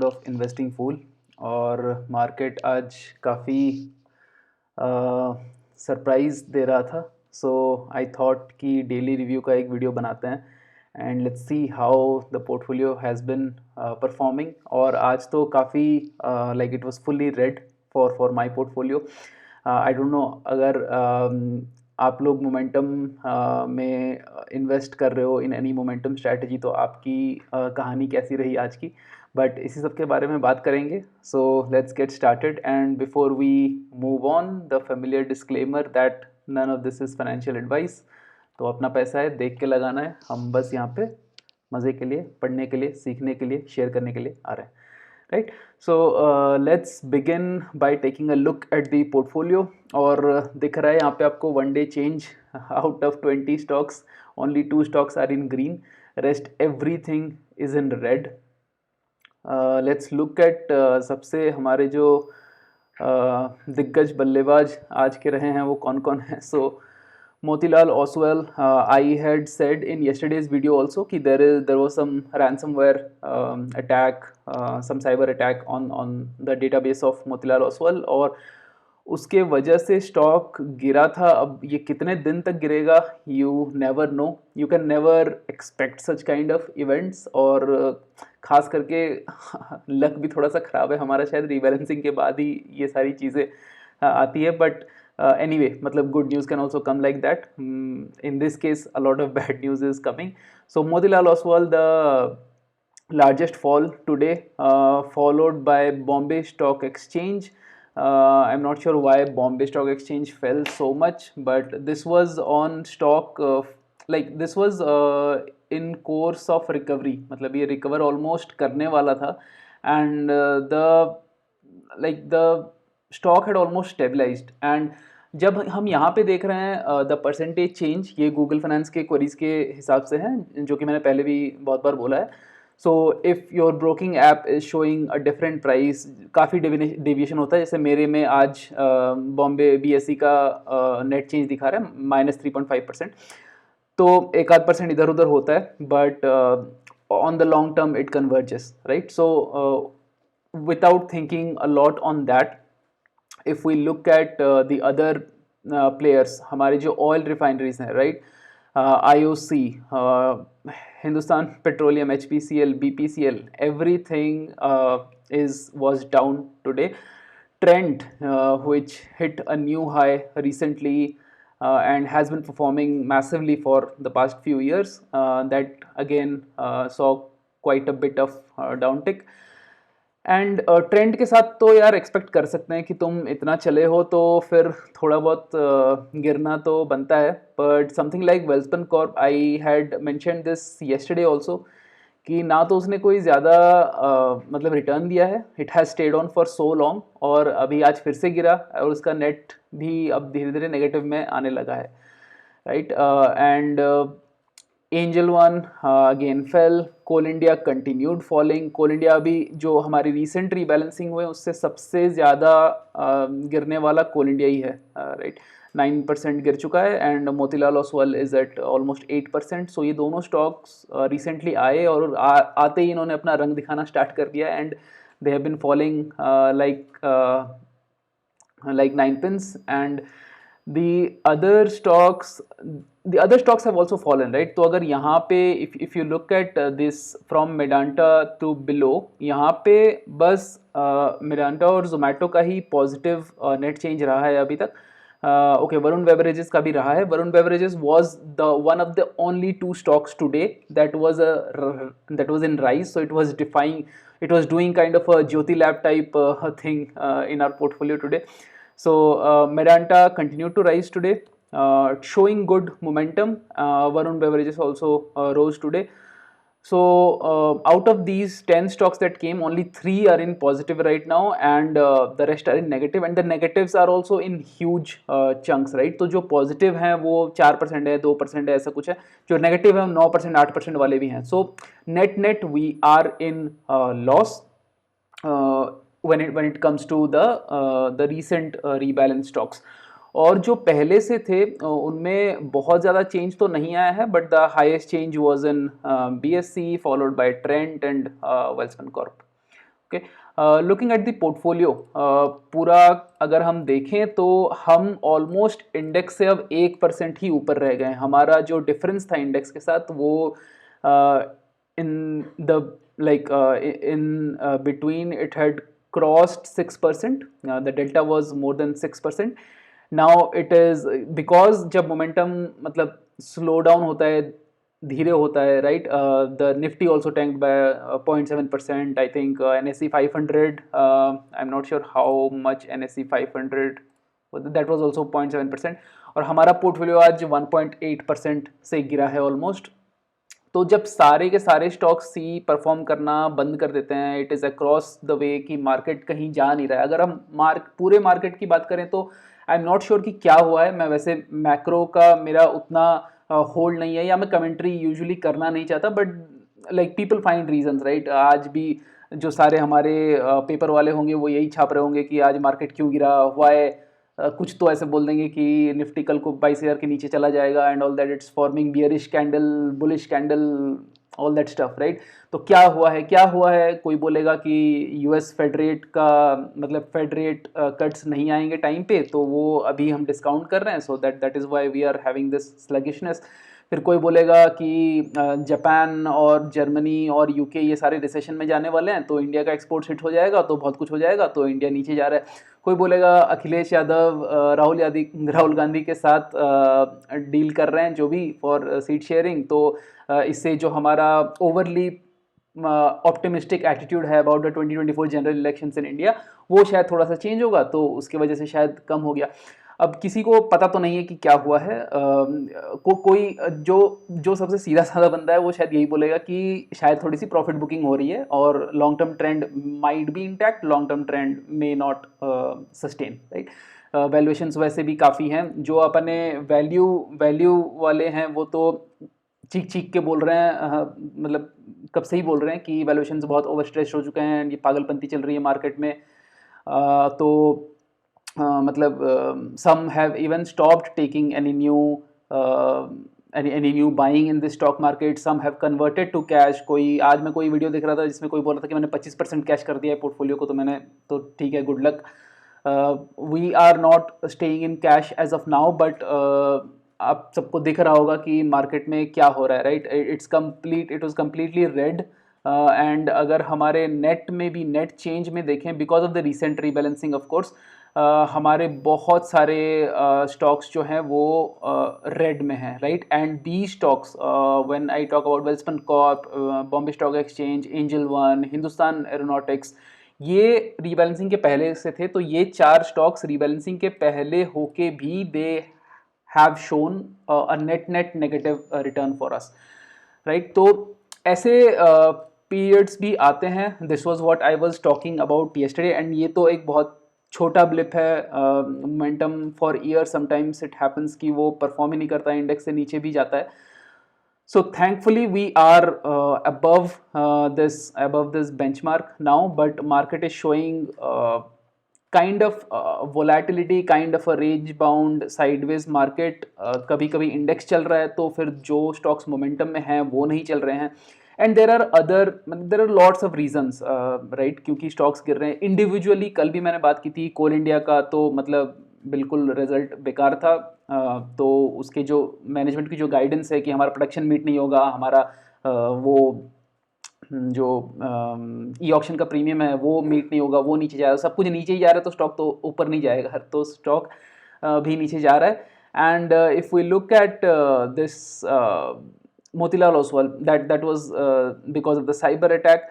Of investing फूल। और market आज काफ़ी सरप्राइज दे रहा था। सो आई थॉट कि डेली रिव्यू का एक वीडियो बनाते हैं and let's see how the portfolio has been performing. और आज तो काफ़ी like it was fully red for my portfolio. I don't no अगर आप लोग मोमेंटम में इन्वेस्ट कर रहे हो इन एनी मोमेंटम स्ट्रैटेजी, तो आपकी कहानी कैसी रही आज की, बट इसी सब के बारे में बात करेंगे। So let's get started and before we move on the familiar disclaimer that none of this is financial advice. तो अपना पैसा है, देख के लगाना है। हम बस यहाँ पे मज़े के लिए, पढ़ने के लिए, सीखने के लिए, शेयर करने के लिए आ रहे हैं, right. So let's begin by taking a look at the portfolio. और दिख रहा है यहाँ पे आपको one day change. Out of 20 stocks only 2 stocks are in green, rest everything is in red. Let's look at सबसे हमारे जो दिग्गज बल्लेबाज आज के रहे हैं वो कौन कौन हैं। सो Motilal Oswal, I had said in yesterday's video also कि there was some ransomware attack, some cyber attack on the database of Motilal Oswal, और उसके वजह से स्टॉक गिरा था। अब ये कितने दिन तक गिरेगा, you never know, you can never expect such kind of events. और ख़ास करके लक भी थोड़ा सा ख़राब है हमारा, शायद रीबैलेंसिंग के बाद ही ये सारी चीज़ें आती है। But anyway, matlab good news can also come like that. In this case a lot of bad news is coming. So Motilal Oswal, the largest fall today, followed by Bombay Stock Exchange. I'm not sure why Bombay Stock Exchange fell so much, but this was on stock like this was in course of recovery, मतलब ये recover almost करने वाला था, and the stock had almost stabilised. And जब हम यहाँ पे देख रहे हैं द परसेंटेज चेंज, ये गूगल फाइनेंस के क्वेरीज के हिसाब से हैं, जो कि मैंने पहले भी बहुत बार बोला है। So if your broking app is showing a different price, काफ़ी डेविएशन होता है। जैसे मेरे में आज बॉम्बे BSE का नेट चेंज दिखा रहा है -3.5%, तो एक आध परसेंट इधर उधर होता है, but on the long term it converges, right. So without thinking a lot on that, if we look at the other players, हमारे जो oil refineries हैं, right, IOC, Hindustan Petroleum, HPCL, BPCL, everything was down today. Trent, which hit a new high recently and has been performing massively for the past few years, that again saw quite a bit of downtick. And trend के साथ तो यार expect कर सकते हैं कि तुम इतना चले हो तो फिर थोड़ा बहुत गिरना तो बनता है। But something like Welspun Corp, I had mention this yesterday also, कि ना तो उसने कोई ज़्यादा मतलब रिटर्न दिया है, it has stayed on for so long, और अभी आज फिर से गिरा और उसका नेट भी अब धीरे धीरे नेगेटिव में आने लगा है, right. And Angel One again fell, Coal India continued falling. Coal India अभी जो हमारी रीसेंट रीबैलेंसिंग हुए उससे सबसे ज़्यादा गिरने वाला कोल इंडिया ही है, राइट। 9% गिर चुका है, and Motilal Oswal is eight almost 8%। सो ये दोनों स्टॉक्स रिसेंटली आए और आते ही इन्होंने अपना रंग दिखाना स्टार्ट कर दिया, and they have been falling like 9 pence, and the other stocks have also fallen, right। तो अगर यहाँ पे if you look at this from Medanta to below, यहाँ पे बस Medanta और Zomato का ही पॉजिटिव नेट चेंज रहा है अभी तक। ओके, वरुण बेवरेजेस का भी रहा है। Varun beverages was the one of the only 2 stocks today that was in rise, so it was doing kind of a Jyoti Lab type thing in our portfolio today. So Medanta continued to rise today, showing good momentum. Varun Beverages also rose today. So out of these 10 stocks that came, only 3 are in positive right now, and the rest are in negative, and the negatives are also in huge chunks, right। तो जो positive हैं वो 4% है, 2% है, ऐसा कुछ है। जो negative है 9%, 8% वाले भी हैं। So net we are in loss when it comes to the recent rebalance stocks। और जो पहले से थे उनमें बहुत ज़्यादा चेंज तो नहीं आया है, but the highest change was in BSE followed by Trent and Welspun Corp. Okay, looking at the portfolio, पूरा अगर हम देखें तो हम ऑलमोस्ट इंडेक्स से अब 1% ही ऊपर रह गए। हमारा जो डिफरेंस था इंडेक्स के साथ वो in the like in between it had crossed 6%, the delta was more than 6%। Now it is because जब मोमेंटम मतलब स्लो डाउन होता है, धीरे होता है, right, the Nifty also tanked by 0.7%, I think NSE 500, I am not sure how much NSE 500, that was also 0.7%, और हमारा portfolio आज 1.8% से गिरा है ऑलमोस्ट। तो जब सारे के सारे स्टॉक्स सी परफॉर्म करना बंद कर देते हैं, it is across the way कि मार्केट कहीं जा नहीं रहा है। अगर हम पूरे मार्केट की बात करें तो आई एम नॉट श्योर कि क्या हुआ है। मैं वैसे मैक्रो का मेरा उतना होल्ड नहीं है, या मैं कमेंट्री यूजुअली करना नहीं चाहता, but like people find reasons, right. आज भी जो सारे हमारे पेपर वाले होंगे वो यही छाप रहे होंगे कि आज मार्केट क्यों गिरा, वाई, कुछ तो ऐसे बोल देंगे कि निफ्टी कल को 22,000 के नीचे चला जाएगा and all that, it's forming bearish candle, bullish candle, all that stuff, right. तो क्या हुआ है, क्या हुआ है? कोई बोलेगा कि यूएस फेड रेट का मतलब फेड रेट कट्स नहीं आएंगे टाइम पे, तो वो अभी हम डिस्काउंट कर रहे हैं, so that is why we are having this sluggishness. फिर कोई बोलेगा कि जापान और जर्मनी और यूके ये सारे रिसेशन में जाने वाले हैं, तो इंडिया का एक्सपोर्ट हिट हो जाएगा, तो बहुत कुछ हो जाएगा, तो इंडिया नीचे जा रहा है। कोई बोलेगा अखिलेश यादव राहुल गांधी के साथ डील कर रहे हैं जो भी फॉर सीट शेयरिंग, तो इससे जो हमारा ओवरली ऑप्टिमिस्टिक एटीट्यूड है about the 2024 general elections in India, वो शायद थोड़ा सा चेंज होगा, तो उसकी वजह से शायद कम हो गया। अब किसी को पता तो नहीं है कि क्या हुआ है। कोई जो जो सबसे सीधा साधा बंदा है वो शायद यही बोलेगा कि शायद थोड़ी सी प्रॉफिट बुकिंग हो रही है और long term trend might be intact, long term trend may not sustain, right. Valuations वैसे भी काफ़ी हैं। जो अपने वैल्यू वैल्यू वाले हैं वो तो चीख चीख के बोल रहे हैं, मतलब कब से ही बोल रहे हैं कि वैल्यूएशंस बहुत ओवर स्ट्रेच हो चुके हैं, ये पागलपंती चल रही है मार्केट में। तो मतलब some have even stopped taking any new buying in the stock market, some have converted to cash। कोई आज मैं कोई वीडियो देख रहा था जिसमें कोई बोल रहा था कि मैंने 25% कैश कर दिया है पोर्टफोलियो को, तो मैंने तो ठीक है, good luck. We are not staying in cash as of now, but आप सबको दिख रहा होगा कि मार्केट में क्या हो रहा है, right. It was completely red, and अगर हमारे नेट में भी नेट चेंज में देखें, because of the recent rebalancing of course, हमारे बहुत सारे स्टॉक्स जो हैं वो रेड में हैं, right. And the stocks, when I talk about Welspun Corp, Bombay stock exchange, angel one, Hindustan aeronautics, ये रीबैलेंसिंग के पहले से थे। तो ये 4 स्टॉक्स रीबैलेंसिंग के पहले होके भी they have shown a net negative return for us, right. तो ऐसे पीरियड्स भी आते हैं। This was what I was talking about yesterday, and ये तो एक बहुत छोटा ब्लिप है। Momentum for year sometimes it happens कि वो परफॉर्म ही नहीं करता है, इंडेक्स से नीचे भी जाता है। So thankfully we are above this benchmark now, but market is showing kind of volatility, kind of a range bound sideways market। कभी कभी इंडेक्स चल रहा है तो फिर जो स्टॉक्स मोमेंटम में हैं वो नहीं चल रहे हैं, and there are lots of reasons, right, क्योंकि स्टॉक्स गिर रहे हैं इंडिविजुअली। कल भी मैंने बात की थी कोल इंडिया का, तो मतलब बिल्कुल रिजल्ट बेकार था। तो उसके जो मैनेजमेंट की जो गाइडेंस है कि हमारा प्रोडक्शन मीट नहीं होगा, हमारा वो जो ई ऑक्शन का प्रीमियम है वो मीट नहीं होगा, वो नीचे जा रहा है, सब कुछ नीचे ही जा रहा है, तो स्टॉक तो ऊपर नहीं जाएगा, तो स्टॉक भी नीचे जा रहा है। And if we look at this Motilal Oswal, that was because of the cyber attack.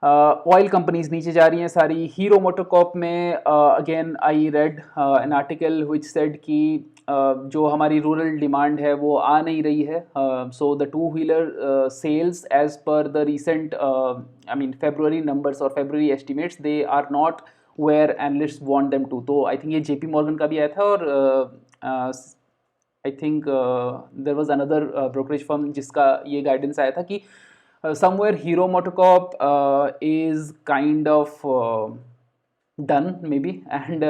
Oil companies नीचे जा रही हैं सारी। हीरो मोटोकॉर्प में again I read an article which said कि जो हमारी रूरल डिमांड है वो आ नहीं रही है। So the two wheeler sales as per the recent I mean February numbers और February estimates, they are not where analysts want them to. तो आई थिंक ये JP मॉर्गन का भी आया था, और I think there was another brokerage firm जिसका ये गाइडेंस आया था कि somewhere Hero MotoCorp is kind of done maybe, and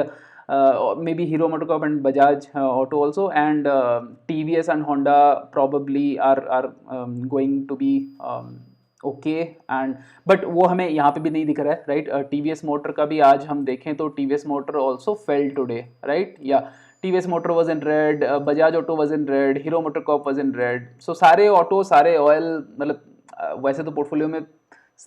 maybe Hero MotoCorp and Bajaj Auto also, and TVS and Honda probably are going to be okay and but वो हमें यहाँ पे भी नहीं दिख रहा है, राइट। टीवीएस मोटर का भी आज हम देखें तो TVS motor also fell today, right. या TVS motor was in red, Bajaj auto was in red, Hero motor corp was in red. So सारे ऑटो, सारे ऑयल, मतलब वैसे तो पोर्टफोलियो में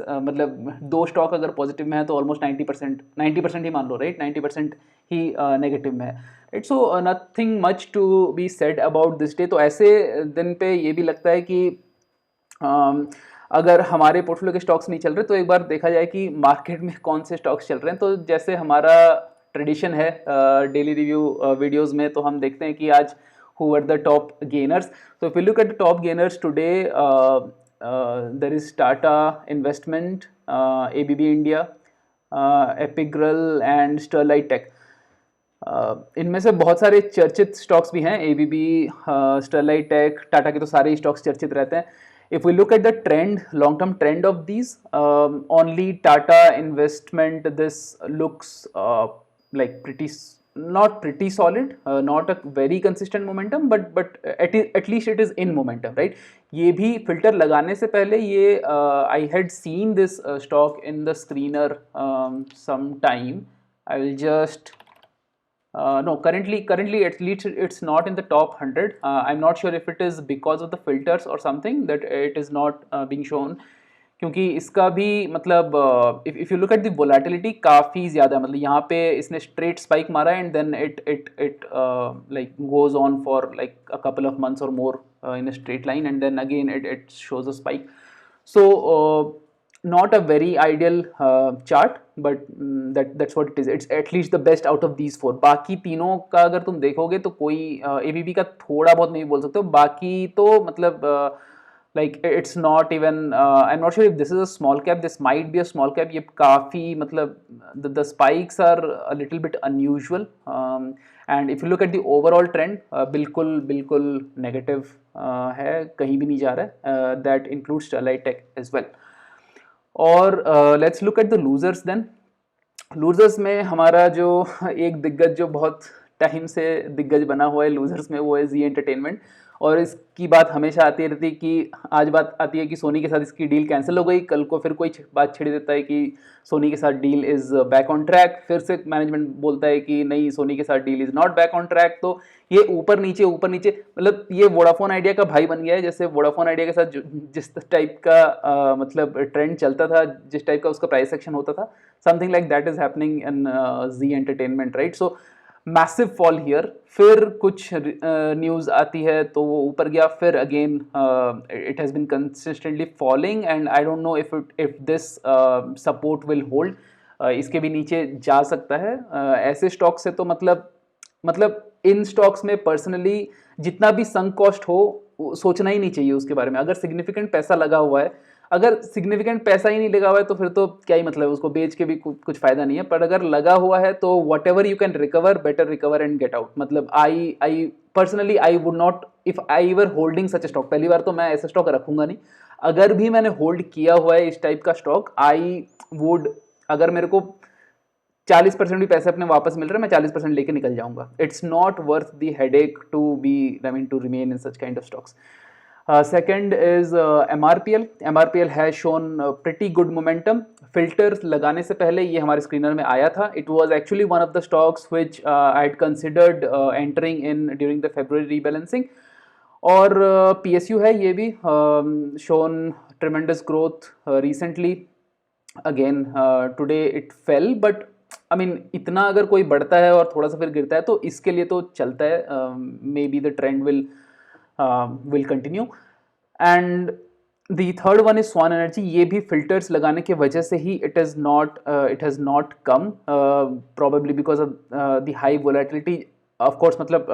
मतलब दो स्टॉक अगर पॉजिटिव में है तो ऑलमोस्ट 90% ही मान लो, राइट। 90% ही नेगेटिव में है, right. So nothing much to be said about this day. तो ऐसे दिन पे ये भी लगता है कि अगर हमारे पोर्टफोलियो के स्टॉक्स नहीं चल रहे तो एक बार देखा जाए कि मार्केट में कौन से स्टॉक्स चल रहे हैं। तो जैसे हमारा ट्रेडिशन है डेली रिव्यू वीडियोस में, तो हम देखते हैं कि आज who were the top gainers. So if you look at the top gainers today, there is Tata Investment, ABB India, Epigral and Sterlite Tech. इनमें से बहुत सारे चर्चित स्टॉक्स भी हैं, एबीबी, स्टरलाइट टेक, टाटा के तो सारे ही स्टॉक्स चर्चित रहते हैं। If we look at the trend, long term trend of these, only Tata Investment this looks like not pretty solid, not a very consistent momentum, but at least it is in momentum, right? ये भी filter लगाने से पहले ये I had seen this stock in the screener some time. I will just no, currently at least it's not in the top 100. I'm not sure if it is because of the filters or something that it is not being shown. क्योंकि इसका भी मतलब if you look at the volatility काफ़ी ज़्यादा, मतलब यहाँ पे इसने straight spike मारा and then it like goes on for like a couple of months or more in a straight line and then again it shows a spike. So not a very ideal chart, but that's what it is. It's at least the best out of these four. बाकी तीनों का अगर तुम देखोगे तो कोई ABB का थोड़ा बहुत नहीं बोल सकते हो, बाकी तो मतलब like it's not even I'm not sure if this is a small cap, this might be a small cap. ये काफ़ी मतलब the spikes are a little bit unusual, and if you look at the overall trend बिल्कुल बिल्कुल negative है, कहीं भी नहीं जा रहा है. That includes Sterlite Tech as well. और let's look at the losers then. Losers में हमारा जो एक दिग्गज जो बहुत टाइम से दिग्गज बना हुआ है लूजर्स में, वो है जी एंटरटेनमेंट। और इसकी बात हमेशा आती रहती है कि आज बात आती है कि सोनी के साथ इसकी डील कैंसिल हो गई, कल को फिर कोई बात छिड़ देता है कि सोनी के साथ deal is back on track, फिर से मैनेजमेंट बोलता है कि नहीं सोनी के साथ deal is not back on track. तो ये ऊपर नीचे मतलब ये वोडाफोन आइडिया का भाई बन गया है। जैसे वोडाफोन आइडिया के साथ जिस टाइप का मतलब ट्रेंड चलता था, जिस टाइप का उसका प्राइस सेक्शन होता था, something like that is happening in Zee Entertainment, right. So massive fall here, फिर कुछ न्यूज़ आती है तो वो ऊपर गया, फिर again it has been consistently falling and I don't know if this support will hold. इसके भी नीचे जा सकता है। ऐसे स्टॉक से तो मतलब इन स्टॉक्स में पर्सनली जितना भी संक कॉस्ट हो सोचना ही नहीं चाहिए उसके बारे में। अगर सिग्निफिकेंट पैसा लगा हुआ है, अगर सिग्निफिकेंट पैसा ही नहीं लगा हुआ है तो फिर तो क्या ही मतलब है, उसको बेच के भी कुछ फायदा नहीं है। पर अगर लगा हुआ है तो whatever you can recover, better recover and get out. मतलब I personally I would not, if I were holding such stock, पहली बार तो मैं ऐसा स्टॉक रखूंगा नहीं। अगर भी मैंने होल्ड किया हुआ है इस टाइप का स्टॉक, आई वुड, अगर मेरे को 40% भी पैसे अपने वापस मिल रहे हैं, मैं 40% लेके निकल जाऊंगा। It's not worth the headache to be, I mean to remain in such kind of stocks. Second is MRPL. MRPL has shown pretty good momentum. Filters लगाने से पहले ये हमारे स्क्रीनर में आया था. It was actually one of the stocks which I had considered entering in during the February rebalancing. और PSU है ये भी, shown tremendous growth recently. Again today it fell, but I mean इतना अगर कोई बढ़ता है और थोड़ा सा फिर गिरता है तो इसके लिए तो चलता है. Maybe the trend will continue. And the third one is Swan Energy. ये भी filters लगाने के वजह से ही it has not come, probably because of the high volatility. Of course मतलब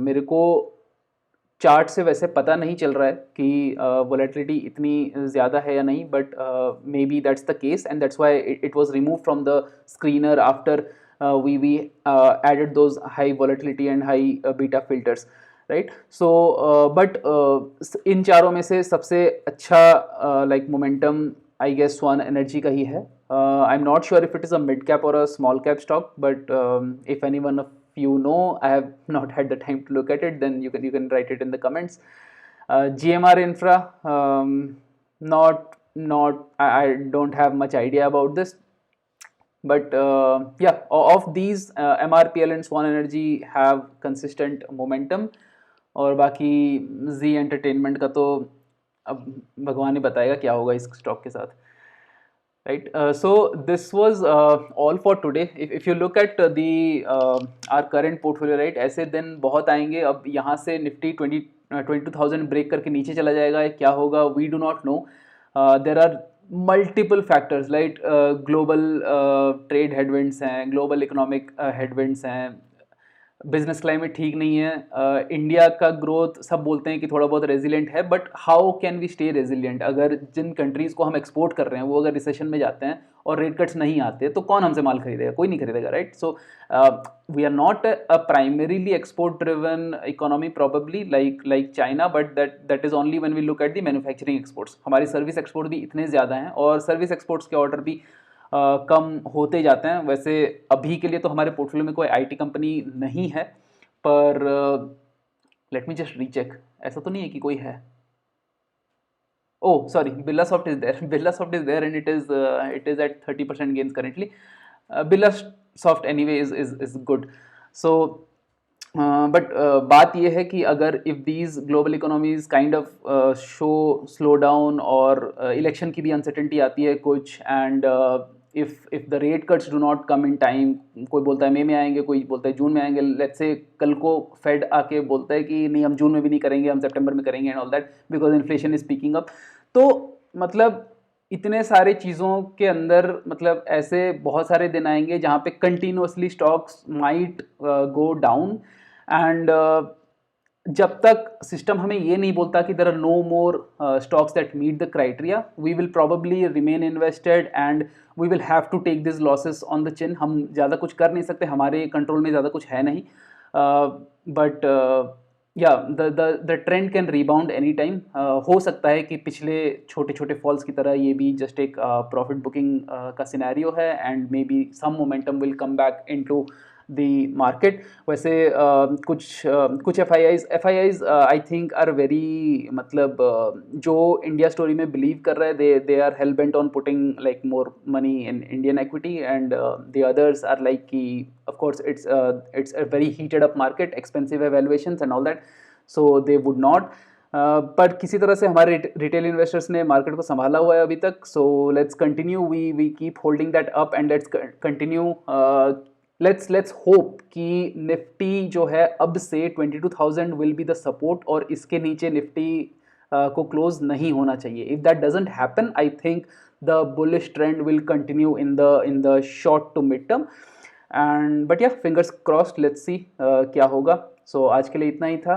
मेरे को चार्ट से वैसे पता नहीं चल रहा है कि वोलेटिलिटी इतनी ज़्यादा है या नहीं, but may be that's the case and that's why it was remove from the screener after we added those high volatility and high beta filters, right? So but इन चारों में से सबसे अच्छा like momentum I guess Swan Energy का ही है. I'm not sure if it is a mid cap or a small cap stock, but if anyone of you know, I have not had the time to look at it, then you can write it in the comments. GMR Infra, not, I don't have much idea about this. But yeah, of these, MRPL and Swan Energy have consistent momentum. और बाकी जी entertainment का तो अब भगवान ही बताएगा क्या होगा इस स्टॉक के साथ, right? So this was all for today. If you look at the our current portfolio, right, ऐसे दिन बहुत आएंगे. अब यहाँ से निफ्टी 22,000 ब्रेक करके नीचे चला जाएगा, क्या होगा we do not know. There are multiple factors, right. Global trade headwinds हैं, ग्लोबल इकोनॉमिक हेडविंड्स हैं, बिजनेस क्लाइमेट ठीक नहीं है. इंडिया का ग्रोथ सब बोलते हैं कि थोड़ा बहुत रेजिलिएंट है, but how can we stay resilient अगर जिन कंट्रीज़ को हम एक्सपोर्ट कर रहे हैं वो अगर रिसेशन में जाते हैं और रेट कट्स नहीं आते तो कौन हमसे माल खरीदेगा? कोई नहीं खरीदेगा, right. So we are not a primarily export driven economy probably like China, but that is only when we look at the manufacturing exports. हमारी सर्विस एक्सपोर्ट भी इतने ज़्यादा हैं और सर्विस एक्सपोर्ट्स के ऑर्डर भी कम होते जाते हैं. वैसे अभी के लिए तो हमारे पोर्टफोलियो में कोई आईटी कंपनी नहीं है, पर लेट मी जस्ट रीचेक. ऐसा तो नहीं है कि कोई है. Oh, sorry, Birlasoft is there. Birlasoft is there, and it is at 30% gains currently. Birlasoft anyway is good. So, but बात ये है कि अगर if these global economies kind of show slowdown और election की भी uncertainty आती है कुछ, and if the rate cuts do not come in time, कोई बोलता है मई में आएंगे, कोई बोलता है जून में आएंगे. लेट्स से कल को फेड आके बोलता है कि नहीं हम जून में भी नहीं करेंगे, हम सितंबर में करेंगे and all that because inflation is speaking up. तो मतलब इतने सारे चीज़ों के अंदर मतलब ऐसे बहुत सारे दिन आएंगे जहाँ पे continuously stocks might go down. And जब तक सिस्टम हमें ये नहीं बोलता कि there are no more stocks that meet the criteria, we will probably remain invested and we will have to take this losses on the chin. हम ज़्यादा कुछ कर नहीं सकते, हमारे कंट्रोल में ज़्यादा कुछ है नहीं. बट या the trend can rebound any time. हो सकता है कि पिछले छोटे छोटे फॉल्स की तरह ये भी जस्ट एक प्रॉफिट बुकिंग का सिनेरियो है, and maybe some momentum will come back into the market. वैसे कुछ F I Is I think are very मतलब जो इंडिया स्टोरी में बिलीव कर रहे हैं, they are hell bent on putting like more money in Indian equity, and the others are like कि of course it's a very heated up market, expensive evaluations and all that, so they would not. पर किसी तरह से हमारे retail investors ने market को संभाला हुआ है अभी तक. So let's continue, we keep holding that up and let's continue. Let's hope कि निफ्टी जो है अब से 22,000 विल बी द सपोर्ट और इसके नीचे निफ्टी को क्लोज नहीं होना चाहिए. If that doesn't happen, I think the bullish trend will continue in the short to mid term. And but yeah fingers crossed, let's see क्या होगा. सो आज के लिए इतना ही था.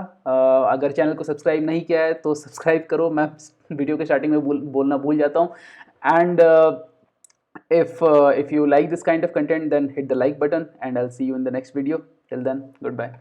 अगर चैनल को सब्सक्राइब नहीं किया है तो सब्सक्राइब करो, मैं वीडियो के स्टार्टिंग में बोलना भूल जाता हूँ. And if you like this kind of content, then hit the like button and I'll see you in the next video. Till then, goodbye.